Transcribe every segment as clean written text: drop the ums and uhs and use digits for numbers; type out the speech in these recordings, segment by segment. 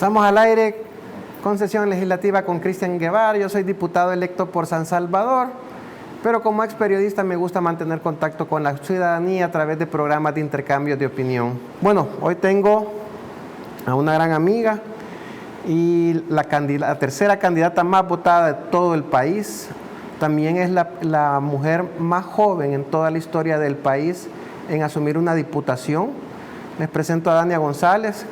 Estamos al aire con sesión legislativa con Cristian Guevara. Yo soy diputado electo por San Salvador, pero como ex periodista me gusta mantener contacto con la ciudadanía a través de programas de intercambio de opinión. Bueno, hoy tengo a una gran amiga y la tercera candidata más votada de todo el país. También es la mujer más joven en toda la historia del país en asumir una diputación. Les presento a Dania González.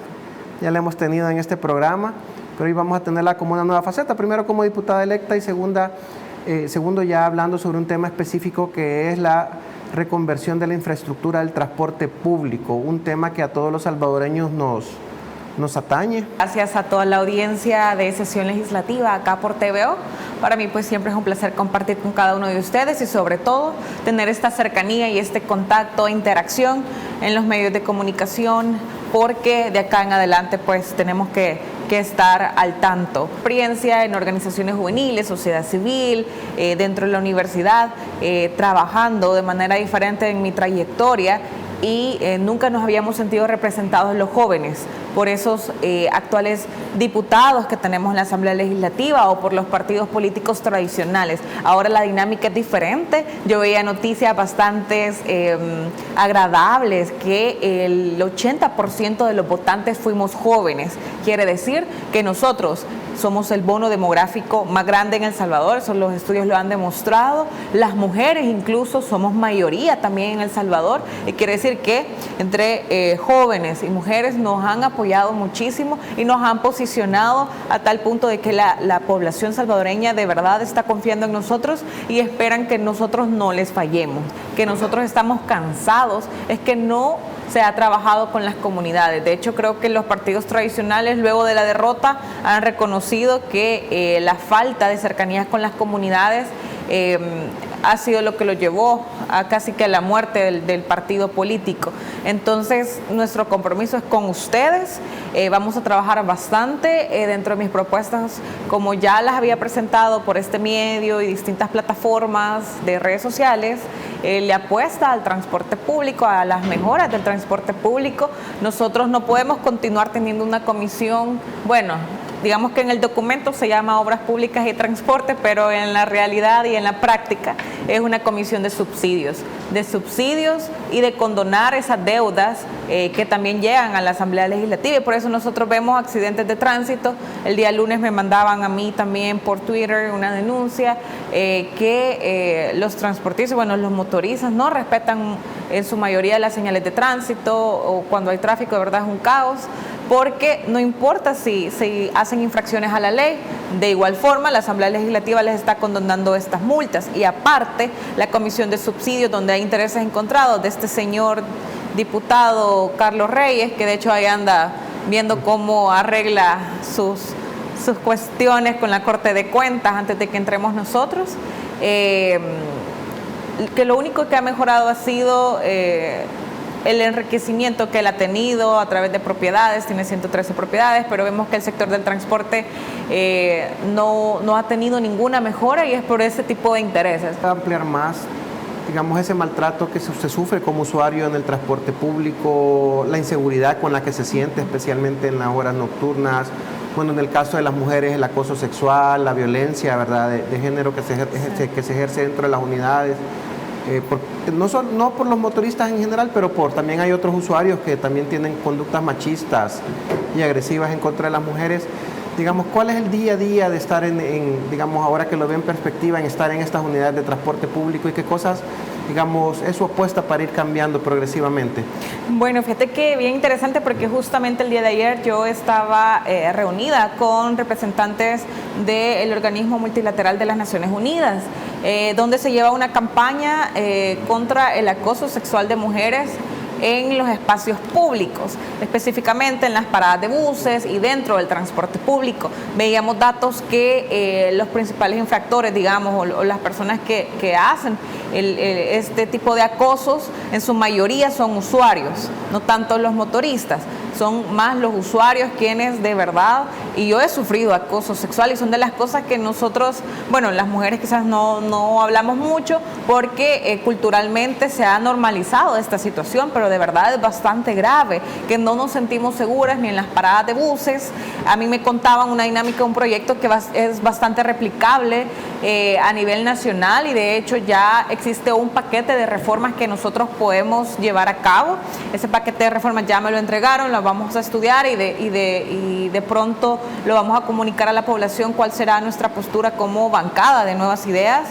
Ya la hemos tenido en este programa, pero hoy vamos a tenerla como una nueva faceta. Primero como diputada electa y segundo ya hablando sobre un tema específico que es la reconversión de la infraestructura del transporte público, un tema que a todos los salvadoreños nos atañe. Gracias a toda la audiencia de sesión legislativa acá por TVO. Para mí pues siempre es un placer compartir con cada uno de ustedes y sobre todo tener esta cercanía y este contacto e interacción en los medios de comunicación, porque de acá en adelante pues tenemos que estar al tanto. Experiencia en organizaciones juveniles, sociedad civil, dentro de la universidad, trabajando de manera diferente en mi trayectoria y nunca nos habíamos sentido representados los jóvenes por esos actuales diputados que tenemos en la Asamblea Legislativa o por los partidos políticos tradicionales. Ahora la dinámica es diferente. Yo veía noticias bastante agradables que el 80% de los votantes fuimos jóvenes. Quiere decir que nosotros somos el bono demográfico más grande en El Salvador, eso los estudios lo han demostrado. Las mujeres incluso somos mayoría también en El Salvador, y quiere decir que entre jóvenes y mujeres nos han apoyado muchísimo y nos han posicionado a tal punto de que la población salvadoreña de verdad está confiando en nosotros y esperan que nosotros no les fallemos, que nosotros estamos cansados, es que no se ha trabajado con las comunidades. De hecho, creo que los partidos tradicionales, luego de la derrota, han reconocido que la falta de cercanía con las comunidades ha sido lo que lo llevó a casi que a la muerte del partido político. Entonces, nuestro compromiso es con ustedes. Vamos a trabajar bastante dentro de mis propuestas, como ya las había presentado por este medio y distintas plataformas de redes sociales. Le apuesta al transporte público, a las mejoras del transporte público. Nosotros no podemos continuar teniendo una comisión, bueno, digamos que en el documento se llama Obras Públicas y Transporte, pero en la realidad y en la práctica es una comisión de subsidios y de condonar esas deudas que también llegan a la Asamblea Legislativa, y por eso nosotros vemos accidentes de tránsito. El día lunes me mandaban a mí también por Twitter una denuncia que los transportistas, bueno, los motoristas no respetan en su mayoría las señales de tránsito, o cuando hay tráfico de verdad es un caos, porque no importa si hacen infracciones a la ley, de igual forma la Asamblea Legislativa les está condonando estas multas. Y aparte, la Comisión de Subsidios, donde hay intereses encontrados de este señor diputado Carlos Reyes, que de hecho ahí anda viendo cómo arregla sus cuestiones con la Corte de Cuentas antes de que entremos nosotros, que lo único que ha mejorado ha sido el enriquecimiento que él ha tenido a través de propiedades. Tiene 113 propiedades, pero vemos que el sector del transporte no ha tenido ninguna mejora, y es por ese tipo de intereses. Ampliar más, digamos, ese maltrato que se sufre como usuario en el transporte público, la inseguridad con la que se siente, especialmente en las horas nocturnas. Bueno, en el caso de las mujeres, el acoso sexual, la violencia, ¿verdad?, de género que se ejerce dentro de las unidades. No por los motoristas en general, pero también hay otros usuarios que también tienen conductas machistas y agresivas en contra de las mujeres. Digamos, ¿cuál es el día a día de estar digamos, ahora que lo ven en perspectiva, en estar en estas unidades de transporte público, y qué cosas, digamos, es su apuesta para ir cambiando progresivamente? Bueno, fíjate que bien interesante, porque justamente el día de ayer yo estaba reunida con representantes del Organismo Multilateral de las Naciones Unidas, donde se lleva una campaña contra el acoso sexual de mujeres en los espacios públicos, específicamente en las paradas de buses y dentro del transporte público. Veíamos datos que los principales infractores, digamos, o las personas que hacen este tipo de acosos, en su mayoría son usuarios, no tanto los motoristas. son más los usuarios quienes de verdad, y yo he sufrido acoso sexual y son de las cosas que nosotros, bueno, las mujeres quizás no hablamos mucho porque culturalmente se ha normalizado esta situación, pero de verdad es bastante grave, que no nos sentimos seguras ni en las paradas de buses. A mí me contaban una dinámica, un proyecto que es bastante replicable a nivel nacional, y de hecho ya existe un paquete de reformas que nosotros podemos llevar a cabo. Ese paquete de reformas ya me lo entregaron, lo vamos a estudiar y de pronto lo vamos a comunicar a la población cuál será nuestra postura como bancada de Nuevas Ideas.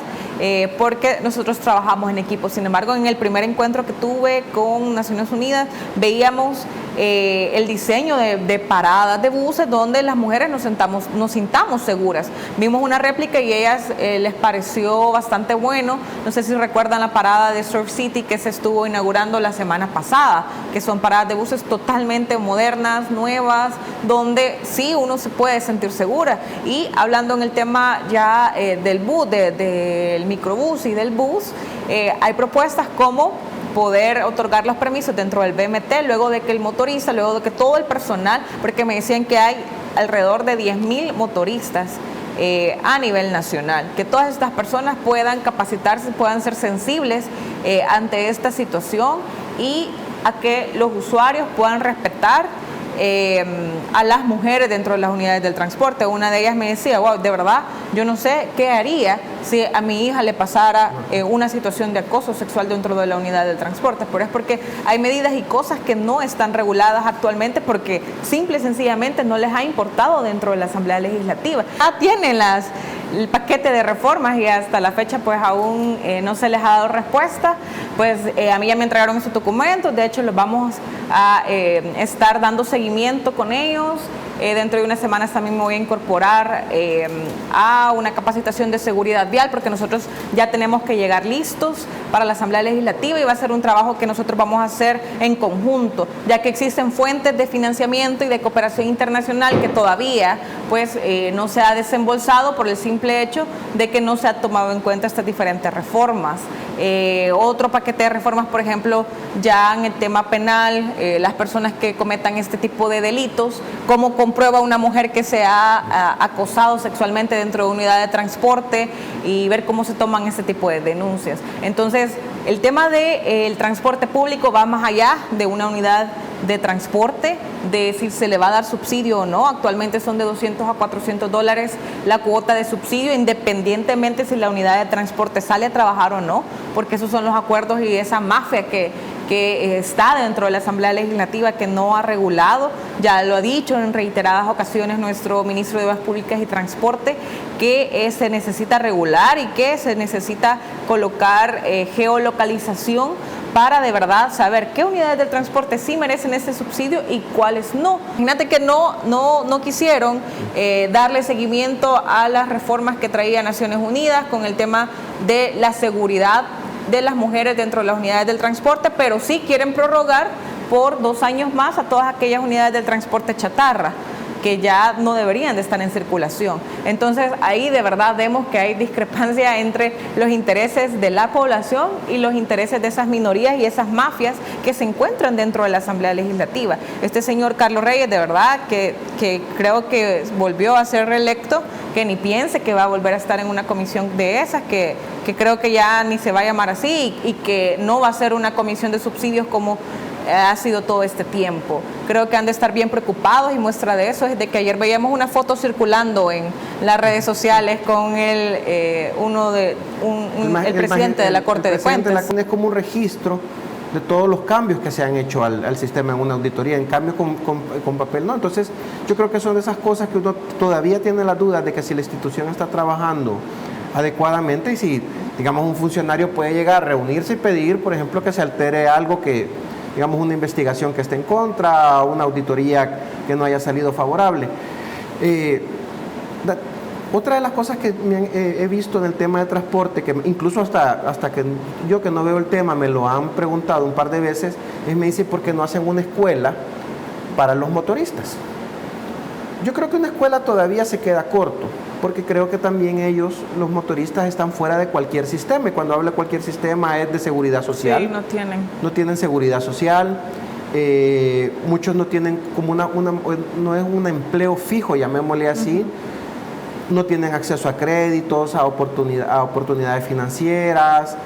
Porque nosotros trabajamos en equipo. Sin embargo, en el primer encuentro que tuve con Naciones Unidas, veíamos el diseño de paradas de buses donde las mujeres nos sintamos seguras. Vimos una réplica y a ellas les pareció bastante bueno. No sé si recuerdan la parada de Surf City que se estuvo inaugurando la semana pasada, que son paradas de buses totalmente modernas, nuevas, donde sí uno se puede sentir segura. Y hablando en el tema ya del bus, del microbús y del bus, hay propuestas como poder otorgar los permisos dentro del BMT, luego de que el motorista, luego de que todo el personal, porque me decían que hay alrededor de 10,000 motoristas a nivel nacional, que todas estas personas puedan capacitarse, puedan ser sensibles ante esta situación y a que los usuarios puedan respetar a las mujeres dentro de las unidades del transporte. Una de ellas me decía, wow, de verdad, yo no sé qué haría si a mi hija le pasara una situación de acoso sexual dentro de la unidad del transporte, pero es porque hay medidas y cosas que no están reguladas actualmente porque simple y sencillamente no les ha importado dentro de la Asamblea Legislativa. Ya tienen el paquete de reformas y hasta la fecha pues aún no se les ha dado respuesta. Pues a mí ya me entregaron esos documentos, de hecho los vamos a estar dando seguimiento con ellos. Dentro de unas semanas también me voy a incorporar a una capacitación de seguridad vial, porque nosotros ya tenemos que llegar listos para la Asamblea Legislativa y va a ser un trabajo que nosotros vamos a hacer en conjunto, ya que existen fuentes de financiamiento y de cooperación internacional que todavía pues no se ha desembolsado por el simple hecho de que no se ha tomado en cuenta estas diferentes reformas. Otro paquete de reformas, por ejemplo, ya en el tema penal, las personas que cometan este tipo de delitos, cómo comprueba una mujer que se ha acosado sexualmente dentro de una unidad de transporte y ver cómo se toman este tipo de denuncias. Entonces, el tema del transporte público va más allá de una unidad de transporte, de si se le va a dar subsidio o no. Actualmente son de $200 a $400 la cuota de subsidio, independientemente si la unidad de transporte sale a trabajar o no, porque esos son los acuerdos y esa mafia que está dentro de la Asamblea Legislativa que no ha regulado. Ya lo ha dicho en reiteradas ocasiones nuestro ministro de Obras Públicas y Transporte, que se necesita regular y que se necesita colocar geolocalización para de verdad saber qué unidades del transporte sí merecen ese subsidio y cuáles no. Imagínate que no quisieron darle seguimiento a las reformas que traía Naciones Unidas con el tema de la seguridad de las mujeres dentro de las unidades del transporte, pero sí quieren prorrogar por 2 años más a todas aquellas unidades del transporte chatarra que ya no deberían de estar en circulación. Entonces ahí de verdad vemos que hay discrepancia entre los intereses de la población y los intereses de esas minorías y esas mafias que se encuentran dentro de la Asamblea Legislativa. Este señor Carlos Reyes, de verdad que creo que volvió a ser reelecto, que ni piense que va a volver a estar en una comisión de esas, que creo que ya ni se va a llamar así y que no va a ser una comisión de subsidios como ha sido todo este tiempo. Creo que han de estar bien preocupados y muestra de eso es de que ayer veíamos una foto circulando en las redes sociales con el presidente de la Corte de Cuentas. Es como un registro de todos los cambios que se han hecho al sistema en una auditoría, en cambio con papel no. Entonces yo creo que son de esas cosas que uno todavía tiene la duda de que si la institución está trabajando adecuadamente y si, digamos, un funcionario puede llegar a reunirse y pedir, por ejemplo, que se altere algo que, digamos, una investigación que esté en contra, una auditoría que no haya salido favorable. Otra de las cosas que he visto en el tema de transporte, que incluso hasta que yo que no veo el tema me lo han preguntado un par de veces, es me dice por qué no hacen una escuela para los motoristas. Yo creo que una escuela todavía se queda corto, porque creo que también ellos, los motoristas, están fuera de cualquier sistema, y cuando hablo de cualquier sistema es de seguridad social. Sí, no tienen. No tienen seguridad social. muchos no tienen como no es un empleo fijo, llamémosle así, no tienen acceso a créditos, a oportunidades financieras,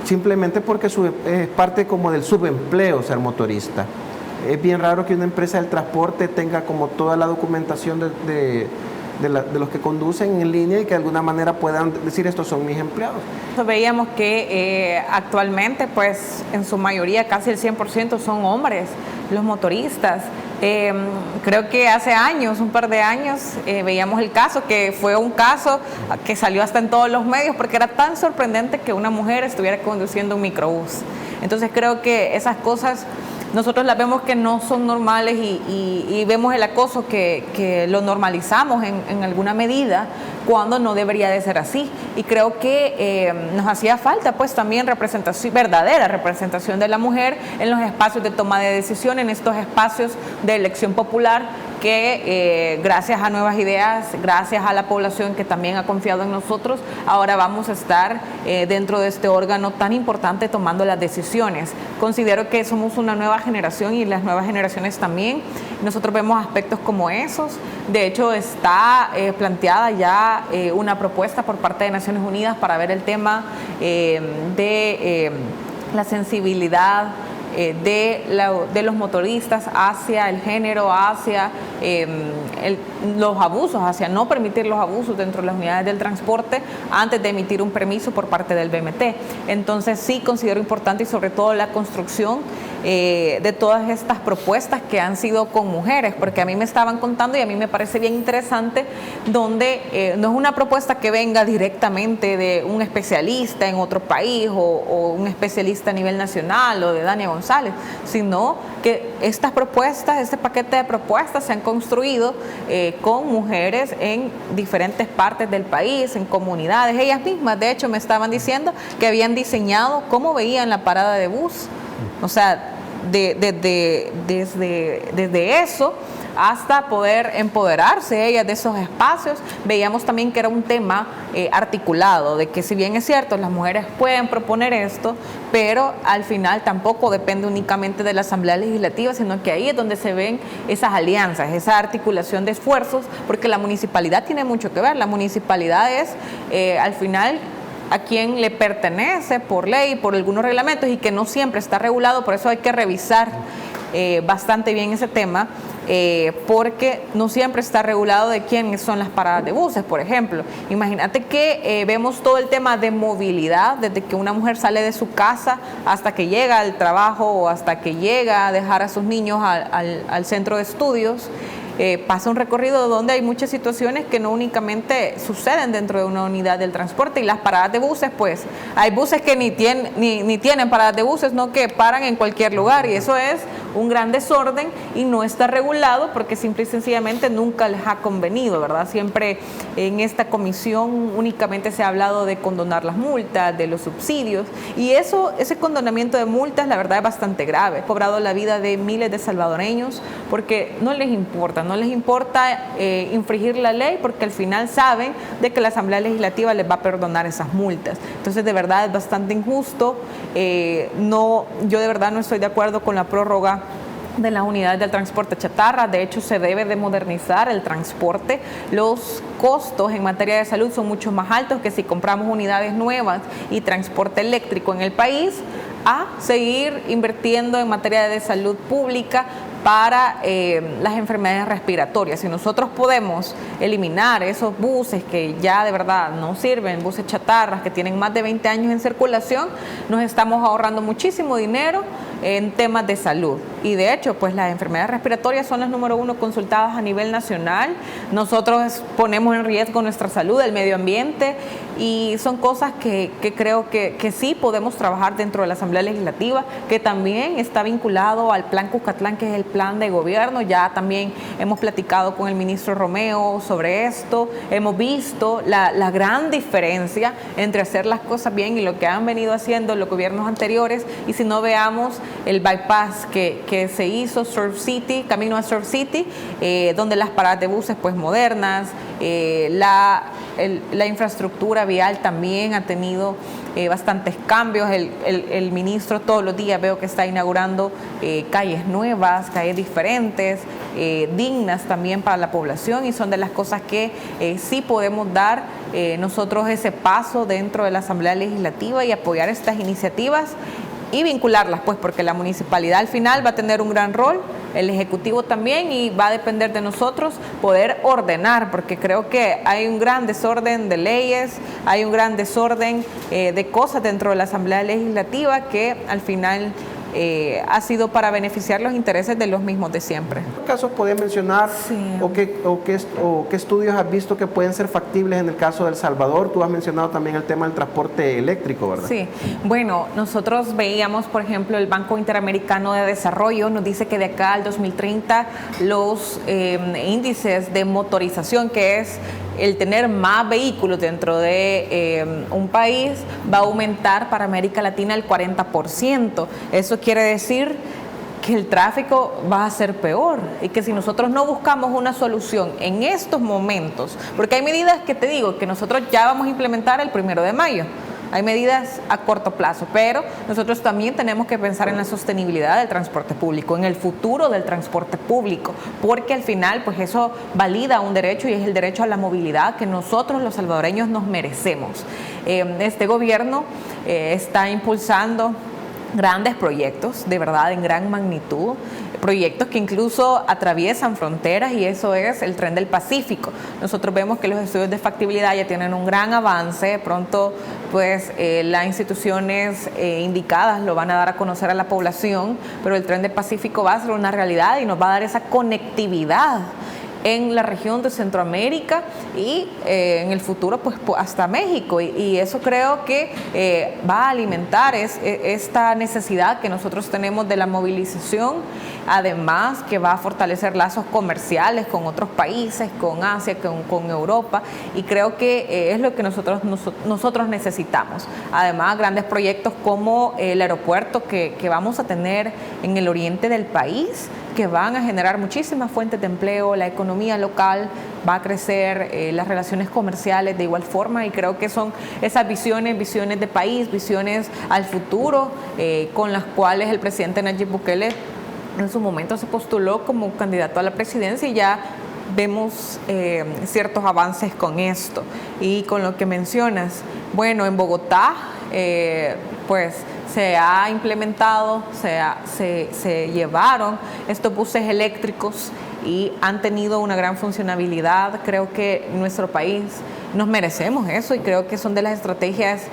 simplemente porque es parte como del subempleo ser motorista. Es bien raro que una empresa del transporte tenga como toda la documentación de los que conducen en línea y que de alguna manera puedan decir estos son mis empleados. Veíamos que actualmente pues en su mayoría casi el 100% son hombres los motoristas. Creo que hace años, un par de años, veíamos el caso, que fue un caso que salió hasta en todos los medios porque era tan sorprendente que una mujer estuviera conduciendo un microbús. Entonces creo que esas cosas nosotros las vemos que no son normales y vemos el acoso que lo normalizamos en alguna medida cuando no debería de ser así. Y creo que nos hacía falta pues también verdadera representación de la mujer en los espacios de toma de decisión, en estos espacios de elección popular que gracias a nuevas ideas, gracias a la población que también ha confiado en nosotros, ahora vamos a estar dentro de este órgano tan importante tomando las decisiones. Considero que somos una nueva generación y las nuevas generaciones también. Nosotros vemos aspectos como esos. De hecho, está planteada ya una propuesta por parte de Naciones Unidas para ver el tema de la sensibilidad de los motoristas hacia el género, hacia los abusos, hacia no permitir los abusos dentro de las unidades del transporte antes de emitir un permiso por parte del BMT. Entonces sí considero importante y sobre todo la construcción de todas estas propuestas que han sido con mujeres, porque a mí me estaban contando y a mí me parece bien interesante, donde no es una propuesta que venga directamente de un especialista en otro país o un especialista a nivel nacional o de Dania González, sino que estas propuestas, este paquete de propuestas se han construido con mujeres en diferentes partes del país, en comunidades. Ellas mismas, de hecho, me estaban diciendo que habían diseñado cómo veían la parada de bus. O sea, desde eso hasta poder empoderarse ellas de esos espacios. Veíamos también que era un tema articulado, de que si bien es cierto, las mujeres pueden proponer esto, pero al final tampoco depende únicamente de la Asamblea Legislativa, sino que ahí es donde se ven esas alianzas, esa articulación de esfuerzos, porque la municipalidad tiene mucho que ver. La municipalidad es al final a quien le pertenece por ley, por algunos reglamentos, y que no siempre está regulado. Por eso hay que revisar bastante bien ese tema, porque no siempre está regulado de quiénes son las paradas de buses, por ejemplo. Imagínate que vemos todo el tema de movilidad, desde que una mujer sale de su casa hasta que llega al trabajo o hasta que llega a dejar a sus niños al centro de estudios. Pasa un recorrido donde hay muchas situaciones que no únicamente suceden dentro de una unidad del transporte, y las paradas de buses, pues hay buses que ni tienen paradas de buses, no, que paran en cualquier lugar, y eso es un gran desorden y no está regulado porque simple y sencillamente nunca les ha convenido, ¿verdad? Siempre en esta comisión únicamente se ha hablado de condonar las multas, de los subsidios, y ese condonamiento de multas la verdad es bastante grave. Ha cobrado la vida de miles de salvadoreños porque no les importa infringir la ley, porque al final saben de que la Asamblea Legislativa les va a perdonar esas multas. Entonces de verdad es bastante injusto. Yo de verdad no estoy de acuerdo con la prórroga de las unidades del transporte chatarra. De hecho, se debe de modernizar el transporte. Los costos en materia de salud son mucho más altos que si compramos unidades nuevas y transporte eléctrico en el país, a seguir invirtiendo en materia de salud pública para las enfermedades respiratorias. Si nosotros podemos eliminar esos buses que ya de verdad no sirven, buses chatarras que tienen más de 20 años en circulación, nos estamos ahorrando muchísimo dinero en temas de salud. Y de hecho, pues las enfermedades respiratorias son las número 1 consultadas a nivel nacional. Nosotros ponemos en riesgo nuestra salud, el medio ambiente, y son cosas que creo que sí podemos trabajar dentro de la Asamblea Legislativa, que también está vinculado al Plan Cuscatlán, que es el plan de gobierno. Ya también hemos platicado con el ministro Romeo sobre esto, hemos visto la gran diferencia entre hacer las cosas bien y lo que han venido haciendo los gobiernos anteriores, y si no, veamos el bypass que que se hizo Surf City, camino a Surf City, donde las paradas de buses pues modernas, la infraestructura vial también ha tenido bastantes cambios. El ministro todos los días veo que está inaugurando calles nuevas, calles diferentes, dignas también para la población, y son de las cosas que sí podemos dar nosotros ese paso dentro de la Asamblea Legislativa y apoyar estas iniciativas y vincularlas, pues, porque la municipalidad al final va a tener un gran rol, el Ejecutivo también, y va a depender de nosotros poder ordenar, porque creo que hay un gran desorden de leyes, hay un gran desorden de cosas dentro de la Asamblea Legislativa que al final ha sido para beneficiar los intereses de los mismos de siempre. ¿Qué casos podías mencionar o qué estudios has visto que pueden ser factibles en el caso de El Salvador? Tú has mencionado también el tema del transporte eléctrico, ¿verdad? Sí, bueno, nosotros veíamos, por ejemplo, el Banco Interamericano de Desarrollo nos dice que de acá al 2030 los índices de motorización, que es el tener más vehículos dentro de un país, va a aumentar para América Latina el 40%. Eso quiere decir que el tráfico va a ser peor y que si nosotros no buscamos una solución en estos momentos, porque hay medidas que te digo que nosotros ya vamos a implementar el 1 de mayo, hay medidas a corto plazo, pero nosotros también tenemos que pensar en la sostenibilidad del transporte público, en el futuro del transporte público, porque al final pues eso valida un derecho, y es el derecho a la movilidad que nosotros los salvadoreños nos merecemos. Este gobierno está impulsando grandes proyectos, de verdad, en gran magnitud, proyectos que incluso atraviesan fronteras, y eso es el Tren del Pacífico. Nosotros vemos que los estudios de factibilidad ya tienen un gran avance, pronto pues las instituciones indicadas lo van a dar a conocer a la población, pero el Tren del Pacífico va a ser una realidad y nos va a dar esa conectividad en la región de Centroamérica y en el futuro pues hasta México, y eso creo que va a alimentar esta necesidad que nosotros tenemos de la movilización, además que va a fortalecer lazos comerciales con otros países, con Asia, con Europa, y creo que es lo que nosotros necesitamos. Además, grandes proyectos como el aeropuerto que vamos a tener en el oriente del país, que van a generar muchísimas fuentes de empleo, la economía local va a crecer, las relaciones comerciales de igual forma, y creo que son esas visiones de país, visiones al futuro, con las cuales el presidente Nayib Bukele en su momento se postuló como candidato a la presidencia, y ya vemos ciertos avances con esto. Y con lo que mencionas, bueno, en Bogotá, pues se ha implementado, se llevaron estos buses eléctricos y han tenido una gran funcionalidad. Creo que nuestro país nos merecemos eso, y creo que son de las estrategias,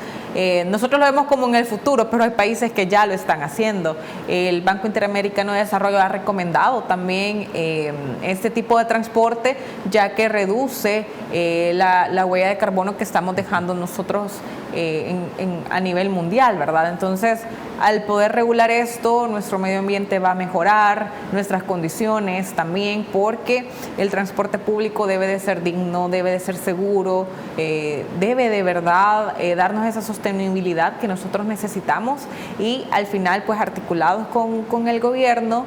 nosotros lo vemos como en el futuro, pero hay países que ya lo están haciendo. El Banco Interamericano de Desarrollo ha recomendado también este tipo de transporte, ya que reduce la huella de carbono que estamos dejando nosotros a nivel mundial, ¿verdad? Entonces, al poder regular esto, nuestro medio ambiente va a mejorar, nuestras condiciones también, porque el transporte público debe de ser digno, debe de ser seguro, debe de verdad darnos esa sostenibilidad que nosotros necesitamos, y al final pues articulados con el gobierno,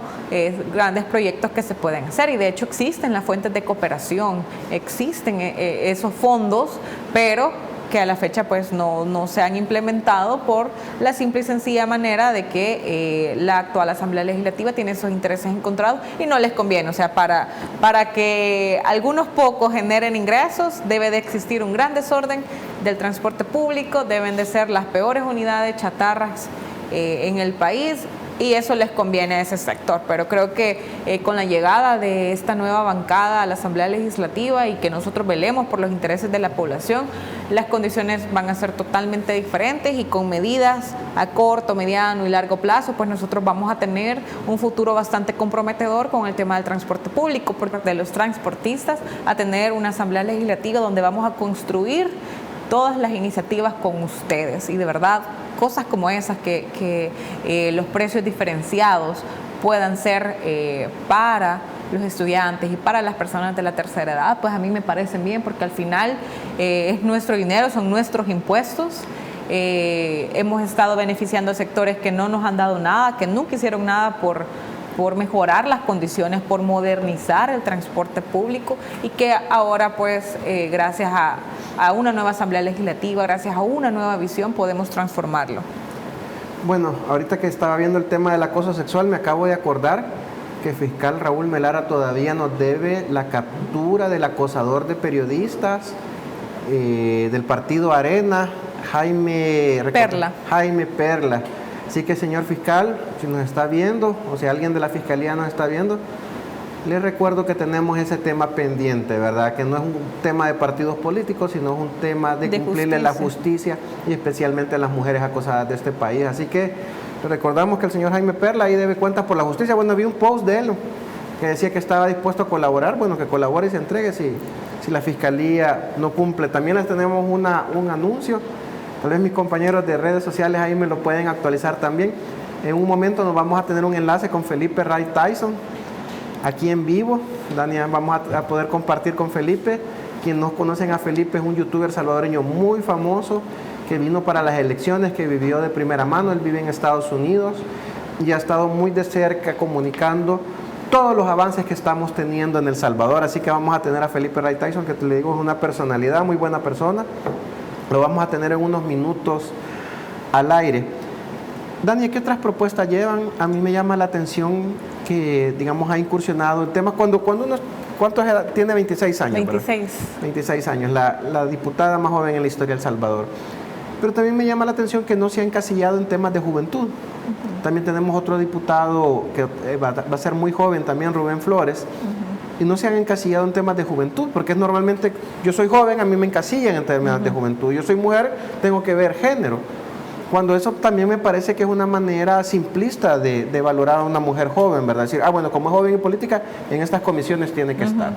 grandes proyectos que se pueden hacer, y de hecho existen las fuentes de cooperación, existen esos fondos, pero que a la fecha pues no se han implementado por la simple y sencilla manera de que la actual Asamblea Legislativa tiene esos intereses encontrados y no les conviene. O sea, para que algunos pocos generen ingresos, debe de existir un gran desorden del transporte público, deben de ser las peores unidades chatarras en el país, y eso les conviene a ese sector. Pero creo que con la llegada de esta nueva bancada a la Asamblea Legislativa, y que nosotros velemos por los intereses de la población, las condiciones van a ser totalmente diferentes, y con medidas a corto, mediano y largo plazo, pues nosotros vamos a tener un futuro bastante comprometedor con el tema del transporte público, porque de los transportistas a tener una Asamblea Legislativa donde vamos a construir todas las iniciativas con ustedes, y de verdad cosas como esas, que los precios diferenciados puedan ser para los estudiantes y para las personas de la tercera edad, pues a mí me parecen bien, porque al final es nuestro dinero, son nuestros impuestos. Hemos estado beneficiando a sectores que no nos han dado nada, que nunca hicieron nada por por mejorar las condiciones, por modernizar el transporte público y que ahora pues gracias a una nueva Asamblea Legislativa, gracias a una nueva visión podemos transformarlo. Bueno, ahorita que estaba viendo el tema del acoso sexual me acabo de acordar que el fiscal Raúl Melara todavía nos debe la captura del acosador de periodistas del partido Arena, Jaime Perla. Así que, señor fiscal, si nos está viendo o si alguien de la fiscalía nos está viendo, les recuerdo que tenemos ese tema pendiente, ¿verdad? Que no es un tema de partidos políticos, sino es un tema de cumplirle la justicia y especialmente a las mujeres acosadas de este país. Así que recordamos que el señor Jaime Perla ahí debe cuentas por la justicia. Bueno, vi un post de él que decía que estaba dispuesto a colaborar. Bueno, que colabore y se entregue si la fiscalía no cumple. También les tenemos un anuncio. Tal vez mis compañeros de redes sociales ahí me lo pueden actualizar también. En un momento nos vamos a tener un enlace con Felipe Ray Tyson, aquí en vivo. Daniel, vamos a poder compartir con Felipe. Quienes no conocen a Felipe, es un youtuber salvadoreño muy famoso que vino para las elecciones, que vivió de primera mano. Él vive en Estados Unidos y ha estado muy de cerca comunicando todos los avances que estamos teniendo en El Salvador. Así que vamos a tener a Felipe Ray Tyson, que te le digo es una personalidad, muy buena persona. Lo vamos a tener en unos minutos al aire. Dani, ¿qué otras propuestas llevan? A mí me llama la atención que, digamos, ha incursionado en temas cuando uno, ¿cuántos tiene? 26 años. 26. ¿verdad? 26 años, la diputada más joven en la historia de El Salvador. Pero también me llama la atención que no se ha encasillado en temas de juventud. También tenemos otro diputado que va a ser muy joven también, Rubén Flores, y no se han encasillado en temas de juventud, porque es normalmente, yo soy joven, a mí me encasillan en temas de juventud, yo soy mujer, tengo que ver género, cuando eso también me parece que es una manera simplista de valorar a una mujer joven, ¿verdad? Decir, bueno, como es joven en política, en estas comisiones tiene que estar.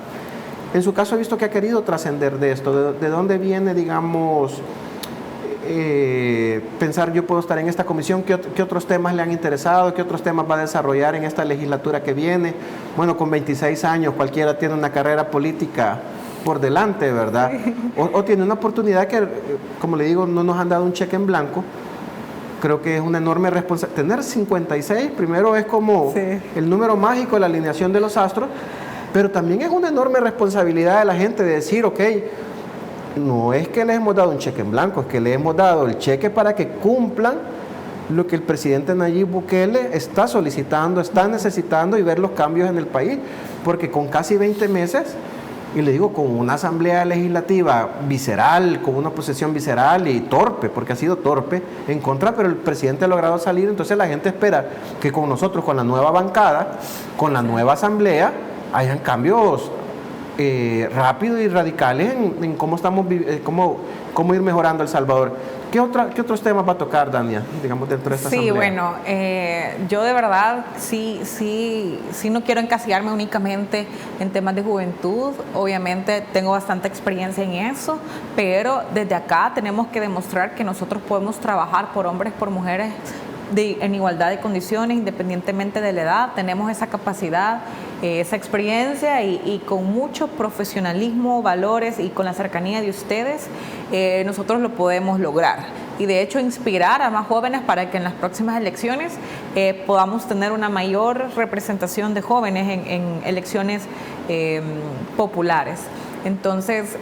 En su caso he visto que ha querido trascender de esto, de dónde viene, digamos, pensar yo puedo estar en esta comisión, ¿qué otros temas le han interesado? ¿Qué otros temas va a desarrollar en esta legislatura que viene? Bueno, con 26 años cualquiera tiene una carrera política por delante, ¿verdad? O tiene una oportunidad que, como le digo, no nos han dado un cheque en blanco. Creo que es una enorme responsabilidad. Tener 56, primero es como el número mágico, la alineación de los astros, pero también es una enorme responsabilidad de la gente de decir, ok, no es que les hemos dado un cheque en blanco, es que les hemos dado el cheque para que cumplan lo que el presidente Nayib Bukele está solicitando, está necesitando y ver los cambios en el país, porque con casi 20 meses, y le digo, con una asamblea legislativa visceral, con una posesión visceral y torpe, porque ha sido torpe en contra, pero el presidente ha logrado salir, entonces la gente espera que con nosotros, con la nueva bancada, con la nueva asamblea, hayan cambios rápidos y radicales en cómo estamos cómo ir mejorando El Salvador. ¿Qué otros temas va a tocar, Dania, digamos, dentro de esta asamblea? Sí, bueno, yo de verdad sí no quiero encasillarme únicamente en temas de juventud. Obviamente tengo bastante experiencia en eso, pero desde acá tenemos que demostrar que nosotros podemos trabajar por hombres, por mujeres, en igualdad de condiciones, independientemente de la edad. Tenemos esa capacidad, esa experiencia y con mucho profesionalismo, valores y con la cercanía de ustedes, nosotros lo podemos lograr. Y de hecho inspirar a más jóvenes para que en las próximas elecciones podamos tener una mayor representación de jóvenes en elecciones populares. Entonces,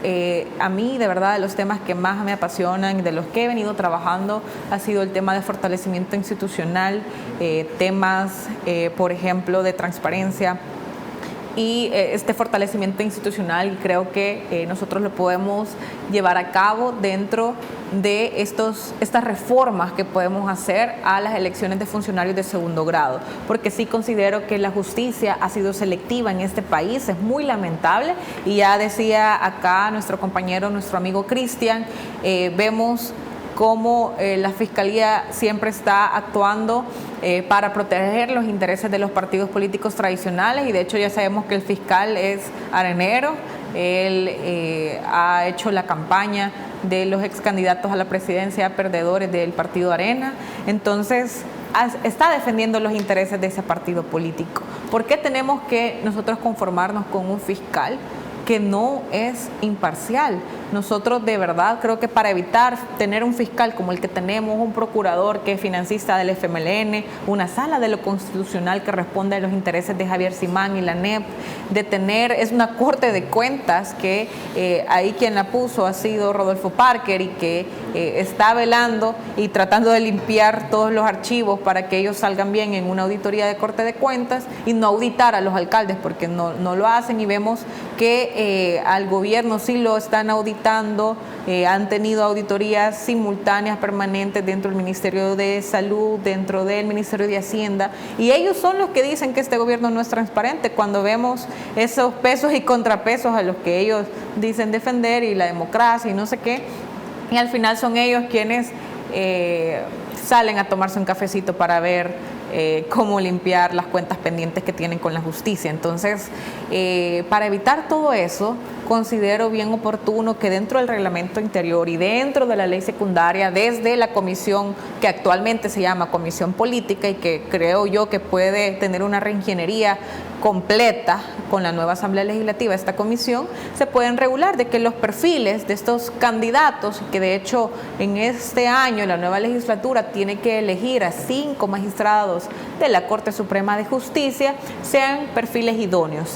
a mí, de verdad, de los temas que más me apasionan, de los que he venido trabajando, ha sido el tema de fortalecimiento institucional, temas, por ejemplo, de transparencia. Y este fortalecimiento institucional creo que nosotros lo podemos llevar a cabo dentro de estas reformas que podemos hacer a las elecciones de funcionarios de segundo grado, porque sí considero que la justicia ha sido selectiva en este país, es muy lamentable, y ya decía acá nuestro compañero, nuestro amigo Cristian, vemos cómo la Fiscalía siempre está actuando para proteger los intereses de los partidos políticos tradicionales, y de hecho ya sabemos que el fiscal es arenero. Él ha hecho la campaña de los ex candidatos a la presidencia perdedores del partido Arena, entonces está defendiendo los intereses de ese partido político. ¿Por qué tenemos que nosotros conformarnos con un fiscal que no es imparcial? nosotros de verdad creo que para evitar tener un fiscal como el que tenemos, un procurador que es financista del FMLN, una sala de lo constitucional que responde a los intereses de Javier Simán y la NEP, de tener, es una corte de cuentas que ahí quien la puso ha sido Rodolfo Parker y que está velando y tratando de limpiar todos los archivos para que ellos salgan bien en una auditoría de corte de cuentas y no auditar a los alcaldes porque no lo hacen, y vemos que al gobierno sí lo están auditando, han tenido auditorías simultáneas permanentes dentro del Ministerio de Salud, dentro del Ministerio de Hacienda, y ellos son los que dicen que este gobierno no es transparente cuando vemos esos pesos y contrapesos a los que ellos dicen defender y la democracia y no sé qué, y al final son ellos quienes salen a tomarse un cafecito para ver cómo limpiar las cuentas pendientes que tienen con la justicia. Entonces, para evitar todo eso, considero bien oportuno que dentro del reglamento interior y dentro de la ley secundaria, desde la comisión que actualmente se llama Comisión Política y que creo yo que puede tener una reingeniería completa con la nueva Asamblea Legislativa, esta comisión, se pueden regular de que los perfiles de estos candidatos, que de hecho en este año la nueva legislatura tiene que elegir a 5 magistrados de la Corte Suprema de Justicia, sean perfiles idóneos.